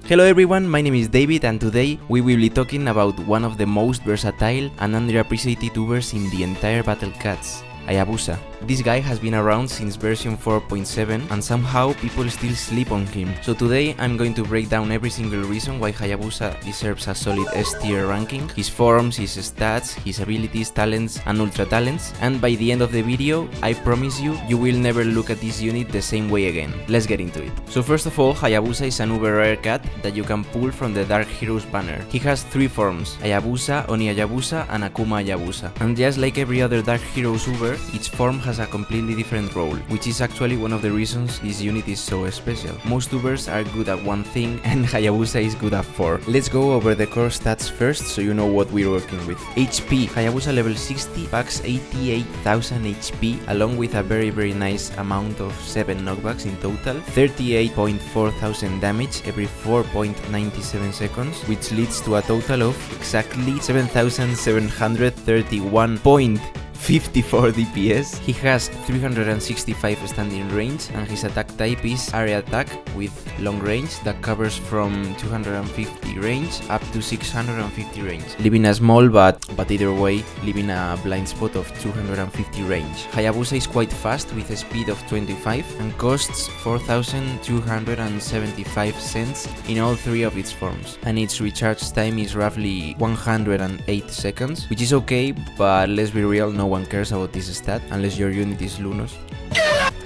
Hello everyone, my name is David and today we will be talking about one of the most versatile and underappreciated tubers in the entire Battle Cats, Hayabusa. This guy has been around since version 4.7 and somehow people still sleep on him. So today I'm going to break down every single reason why Hayabusa deserves a solid S tier ranking, his forms, his stats, his abilities, talents and ultra talents, and by the end of the video I promise you will never look at this unit the same way again. Let's get into it. So first of all, Hayabusa is an uber rare cat that you can pull from the Dark Heroes banner. He has 3 forms, Hayabusa, Oni Hayabusa and Akuma Hayabusa. And just like every other Dark Heroes uber, each form has a completely different role, which is actually one of the reasons this unit is so special. Most tubers are good at one thing and Hayabusa is good at 4. Let's go over the core stats first so you know what we're working with. HP, Hayabusa level 60 packs 88,000 HP along with a very nice amount of 7 knockbacks in total, 38.4 thousand damage every 4.97 seconds, which leads to a total of exactly 7,731.54 DPS. He has 365 standing range and his attack type is area attack with long range that covers from 250 range up to 650 range, leaving a small but either way leaving a blind spot of 250 range. Hayabusa is quite fast with a speed of 25 and costs 4,275 cents in all 3 of its forms, and its recharge time is roughly 108 seconds, which is okay, but let's be real, no one cares about this stat unless your unit is Lunos.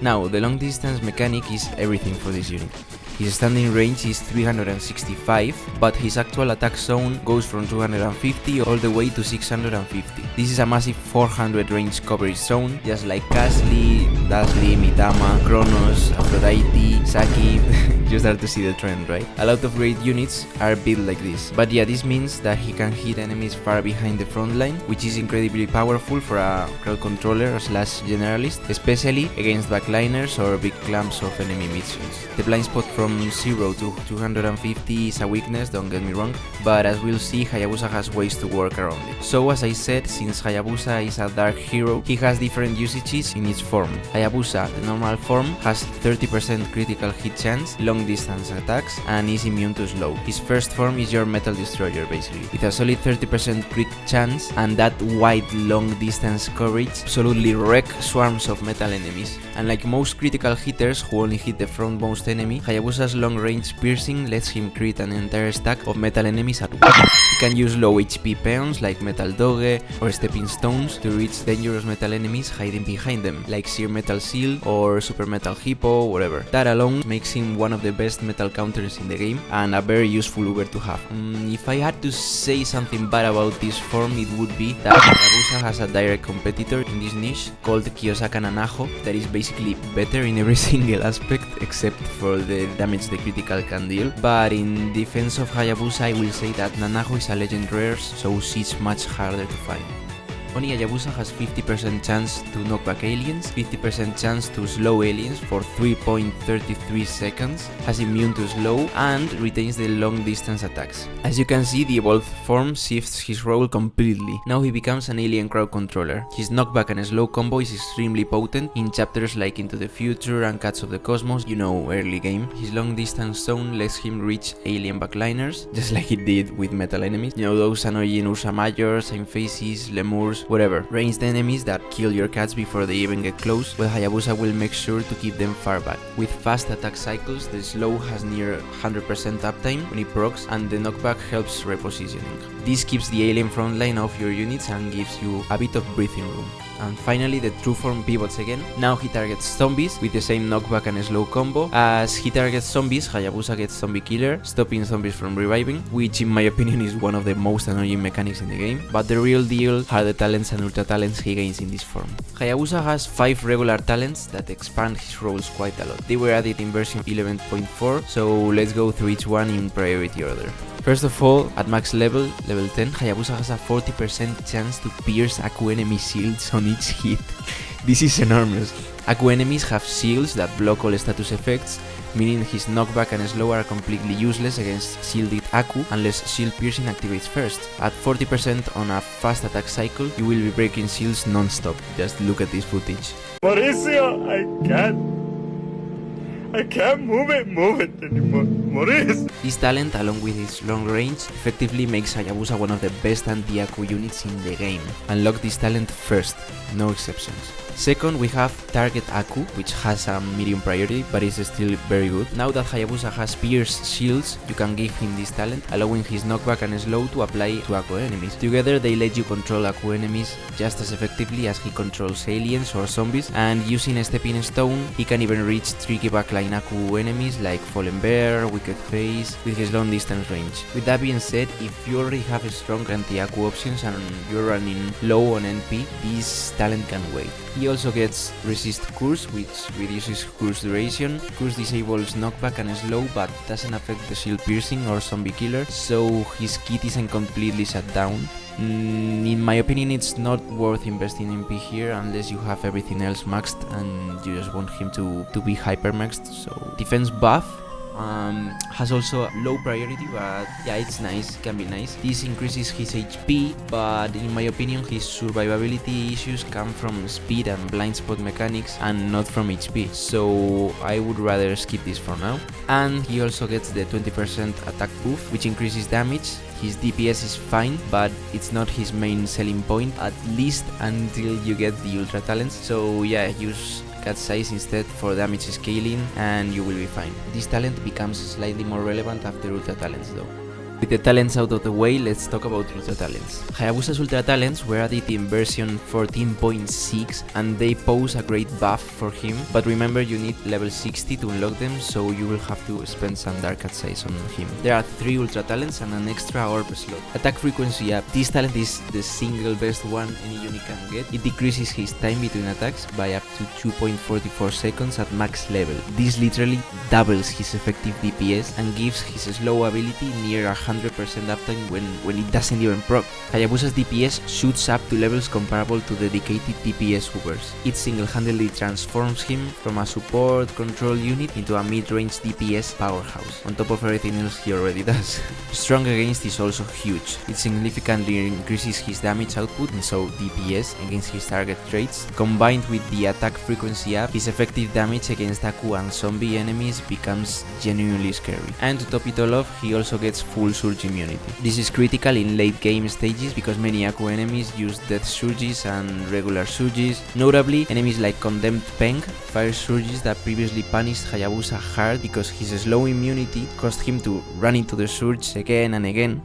Now, the long distance mechanic is everything for this unit. His standing range is 365, but his actual attack zone goes from 250 all the way to 650. This is a massive 400 range coverage zone, just like Casly, Dasly, Mitama, Kronos, Aphrodite, Saki. You start to see the trend, right? A lot of great units are built like this. But yeah, this means that he can hit enemies far behind the front line, which is incredibly powerful for a crowd controller / generalist, especially against backliners or big clumps of enemy missions. The blind spot from 0 to 250 is a weakness, don't get me wrong, but as we'll see, Hayabusa has ways to work around it. So as I said, since Hayabusa is a dark hero, he has different usages in each form. Hayabusa, the normal form, has 30% critical hit chance, long distance attacks, and is immune to slow. His first form is your metal destroyer basically, with a solid 30% crit chance and that wide long distance coverage, absolutely wreck swarms of metal enemies. And like most critical hitters who only hit the frontmost enemy, Hayabusa's long range piercing lets him crit an entire stack of metal enemies at once. He can use low HP peons like Metal Doge or Stepping Stones to reach dangerous metal enemies hiding behind them, like Sheer Metal Seal or Super Metal Hippo, whatever. That alone makes him one of the best metal counters in the game and a very useful uber to have. If I had to say something bad about this form, it would be that Hayabusa has a direct competitor in this niche called Kiyosaka Nanaho that is basically better in every single aspect except for the damage the critical can deal. But in defense of Hayabusa, I will say that Nanaho is a legend rare, so she's much harder to find. Oni Hayabusa has 50% chance to knock back aliens, 50% chance to slow aliens for 3.33 seconds, has immune to slow, and retains the long distance attacks. As you can see, the evolved form shifts his role completely. Now he becomes an alien crowd controller. His knockback and slow combo is extremely potent in chapters like Into the Future and Cats of the Cosmos, you know, early game. His long distance zone lets him reach alien backliners, just like it did with metal enemies. You know, those annoying Ursa Majors, Same Faces, Lemurs, whatever, ranged enemies that kill your cats before they even get close. Well, Hayabusa will make sure to keep them far back. With fast attack cycles, the slow has near 100% uptime when it procs, and the knockback helps repositioning. This keeps the alien frontline off your units and gives you a bit of breathing room. And finally, the true form pivots again. Now he targets zombies with the same knockback and slow combo. As he targets zombies, Hayabusa gets Zombie Killer, stopping zombies from reviving, which in my opinion is one of the most annoying mechanics in the game. But the real deal are the talents and ultra talents he gains in this form. Hayabusa has 5 regular talents that expand his roles quite a lot. They were added in version 11.4, so let's go through each one in priority order. First of all, at max level 10, Hayabusa has a 40% chance to pierce Aku enemy shields on each hit. This is enormous. Aku enemies have shields that block all status effects, meaning his knockback and slow are completely useless against shielded Aku unless shield piercing activates first. At 40% on a fast attack cycle, you will be breaking shields non-stop. Just look at this footage. Mauricio, I can't. I can't move it anymore. Maurice! This talent, along with its long range, effectively makes Hayabusa one of the best anti-Aku units in the game. Unlock this talent first, no exceptions. Second, we have Target Aku, which has a medium priority, but is still very good. Now that Hayabusa has pierced shields, you can give him this talent, allowing his knockback and slow to apply to Aku enemies. Together, they let you control Aku enemies just as effectively as he controls aliens or zombies, and using a stepping stone, he can even reach tricky backline Aku enemies like Fallen Bear, Wicked Face, with his long distance range. With that being said, if you already have strong anti-Aku options and you're running low on NP, this talent can wait. He also gets Resist Curse, which reduces Curse duration. Curse disables knockback and slow, but doesn't affect the shield piercing or zombie killer, so his kit isn't completely shut down. In my opinion, it's not worth investing in P here unless you have everything else maxed and you just want him to be hyper maxed. So defense buff. Has also low priority, but yeah, it's nice, can be nice. This increases his HP, but in my opinion his survivability issues come from speed and blind spot mechanics and not from HP, so I would rather skip this for now. And he also gets the 20% attack buff, which increases damage. His DPS is fine, but it's not his main selling point, at least until you get the ultra talents. So yeah, use cat size instead for damage scaling and you will be fine. This talent becomes slightly more relevant after ultra talents though. With the talents out of the way, let's talk about ultra talents. Hayabusa's ultra talents were added in version 14.6 and they pose a great buff for him, but remember you need level 60 to unlock them, so you will have to spend some dark cat size on him. There are 3 ultra talents and an extra orb slot. Attack frequency up. This talent is the single best one any unit can get. It decreases his time between attacks by up to 2.44 seconds at max level. This literally doubles his effective DPS and gives his slow ability near 100% uptime when it doesn't even proc. Hayabusa's DPS shoots up to levels comparable to dedicated DPS hoovers. It single-handedly transforms him from a support control unit into a mid-range DPS powerhouse, on top of everything else he already does. Strong Against is also huge. It significantly increases his damage output, and so DPS, against his target traits. Combined with the attack frequency up, his effective damage against Aku and zombie enemies becomes genuinely scary. And to top it all off, he also gets full surge immunity. This is critical in late game stages because many Aku enemies use death surges and regular surges. Notably, enemies like Condemned Peng fire surges that previously punished Hayabusa hard because his slow immunity caused him to run into the surge again and again.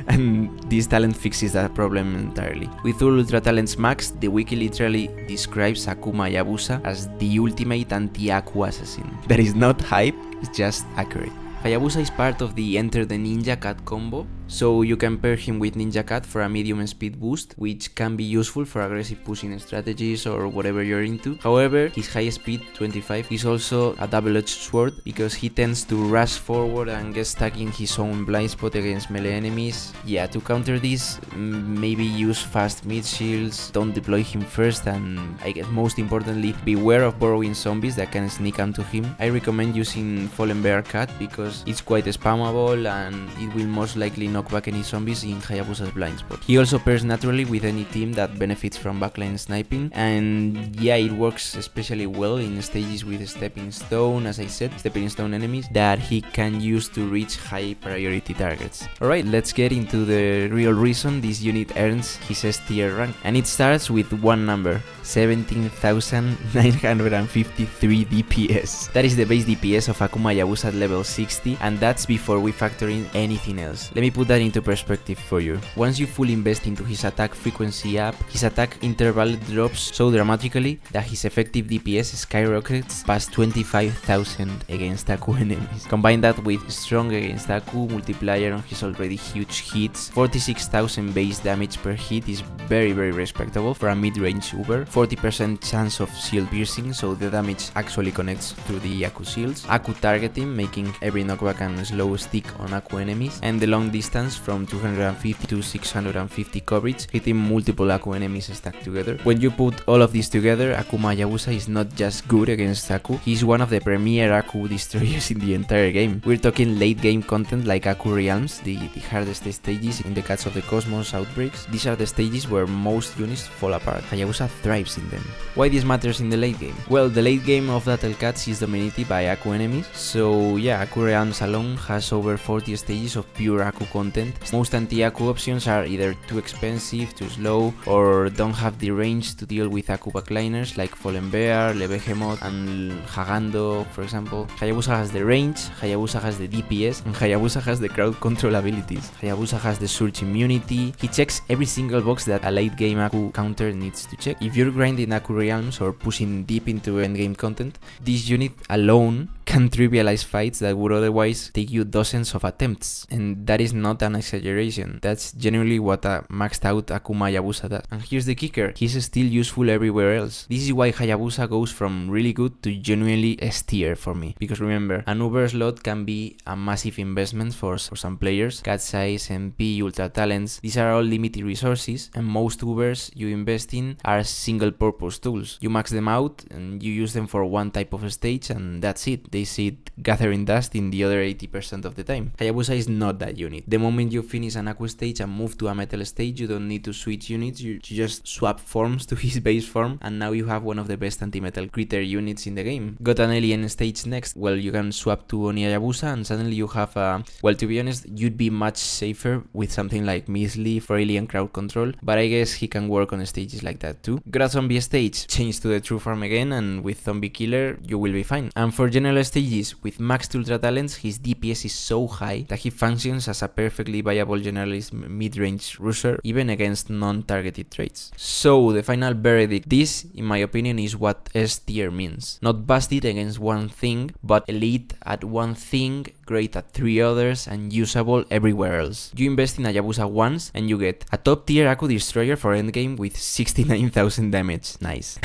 And this talent fixes that problem entirely. With all ultra talents maxed, the wiki literally describes Akuma Hayabusa as the ultimate anti-Aku assassin. That is not hype, it's just accurate. Hayabusa is part of the Enter the Ninja Cat combo, so you can pair him with Ninja Cat for a medium speed boost, which can be useful for aggressive pushing strategies or whatever you're into. However, his high speed 25 is also a double-edged sword because he tends to rush forward and get stuck in his own blind spot against melee enemies. Yeah, to counter this, maybe use fast mid shields, don't deploy him first, and I guess most importantly, beware of borrowing zombies that can sneak onto him. I recommend using Fallen Bear Cat because it's quite spammable and it will most likely knock back any zombies in Hayabusa's blind spot. He also pairs naturally with any team that benefits from backline sniping, and yeah, it works especially well in stages with Stepping Stone, as I said, Stepping Stone enemies that he can use to reach high priority targets. Alright, let's get into the real reason this unit earns his S tier rank, and it starts with one number: 17,953 DPS. That is the base DPS of Akuma Hayabusa at level 60, and that's before we factor in anything else. Let me put that into perspective for you. Once you fully invest into his attack frequency up, his attack interval drops so dramatically that his effective DPS skyrockets past 25,000 against Aku enemies. Combine that with strong against Aku multiplier on his already huge hits. 46,000 base damage per hit is very respectable for a mid-range uber. 40% chance of shield piercing, so the damage actually connects through the Aku shields. Aku targeting, making every knockback and slow stick on Aku enemies, and the long distance distance from 250 to 650 coverage, hitting multiple Aku enemies stacked together. When you put all of this together, Akuma Hayabusa is not just good against Aku, he's one of the premier Aku destroyers in the entire game. We're talking late game content like Aku Realms, the hardest stages in the Cats of the Cosmos outbreaks. These are the stages where most units fall apart. Hayabusa thrives in them. Why this matters in the late game? Well, the late game of Battle Cats is dominated by Aku enemies, so yeah, Aku Realms alone has over 40 stages of pure Aku content. Most anti-Aku options are either too expensive, too slow, or don't have the range to deal with Aku backliners like Fallen Bear, Le Behemoth, and Hagando, for example. Hayabusa has the range, Hayabusa has the DPS, and Hayabusa has the crowd control abilities. Hayabusa has the surge immunity. He checks every single box that a late game Aku counter needs to check. If you're grinding Aku Realms or pushing deep into endgame content, this unit alone can trivialize fights that would otherwise take you dozens of attempts. And that is not an exaggeration. That's genuinely what a maxed out Akuma Hayabusa does. And here's the kicker, he's still useful everywhere else. This is why Hayabusa goes from really good to genuinely S tier for me. Because remember, an Uber slot can be a massive investment for some players. Cat size, MP, ultra talents, these are all limited resources, and most Ubers you invest in are single purpose tools. You max them out and you use them for one type of stage and that's it. They sit gathering dust in the other 80% of the time. Hayabusa is not that unit. The moment you finish an Aku stage and move to a metal stage, you don't need to switch units, you just swap forms to his base form, and now you have one of the best anti-metal critter units in the game. Got an alien stage next, well, you can swap to Oni Hayabusa and suddenly you have a... Well, to be honest, you'd be much safer with something like Misleaf for alien crowd control, but I guess he can work on stages like that too. Got a zombie stage, change to the true form again, and with zombie killer, you will be fine. And for general stages with maxed ultra talents, his DPS is so high that he functions as a perfectly viable generalist mid-range rusher, even against non-targeted traits. So the final verdict, this in my opinion is what S tier means. Not busted against one thing, but elite at one thing, great at 3 others, and usable everywhere else. You invest in Hayabusa once and you get a top tier Aku destroyer for endgame with 69,000 damage, nice.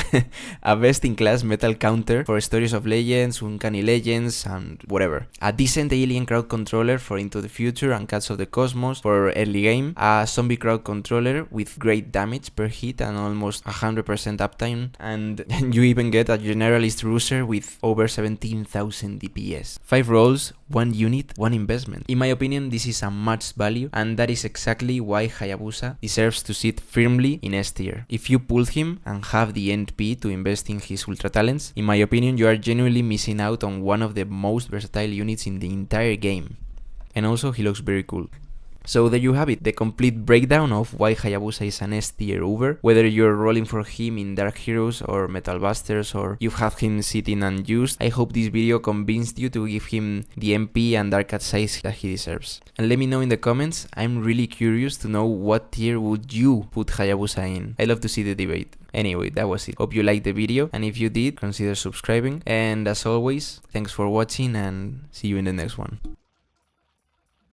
A best in class metal counter for Stories of Legends, Uncanny Legends, and whatever. A decent alien crowd controller for Into the Future and Cats of the Cosmos for early game. A zombie crowd controller with great damage per hit and almost 100% uptime. And you even get a generalist rusher with over 17,000 DPS. 5 rolls, 1 unit, 1 investment. In my opinion, this is a matched value, and that is exactly why Hayabusa deserves to sit firmly in S tier. If you pulled him and have the NP to invest in his ultra talents, in my opinion, you are genuinely missing out on one of the most versatile units in the entire game. And also, he looks very cool. So there you have it, the complete breakdown of why Hayabusa is an S tier Uber. Whether you're rolling for him in Dark Heroes or Metal Busters, or you have him sitting unused, I hope this video convinced you to give him the MP and Dark Cat size that he deserves. And let me know in the comments, I'm really curious to know what tier would you put Hayabusa in. I love to see the debate. Anyway, that was it. Hope you liked the video, and if you did, consider subscribing. And as always, thanks for watching and see you in the next one.